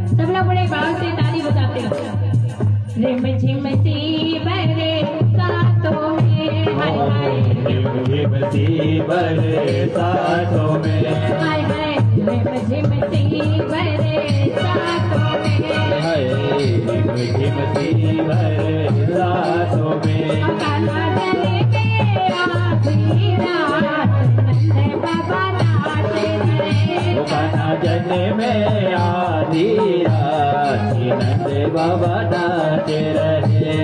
सब लोग बड़े भाव से ताली बजाते हैं। रिम झिम सी बरसातों में, हाय हाय रिम झिम सी बरसातों में, हाय हाय रिम झिम सी बरसातों में, हाय रिम झिम सी बरसातों में। कान्हा जले में आधी रात नंद बाबा नाचे रहे, कान्हा जने में आधी रात नंद बाबा नाचे रहे।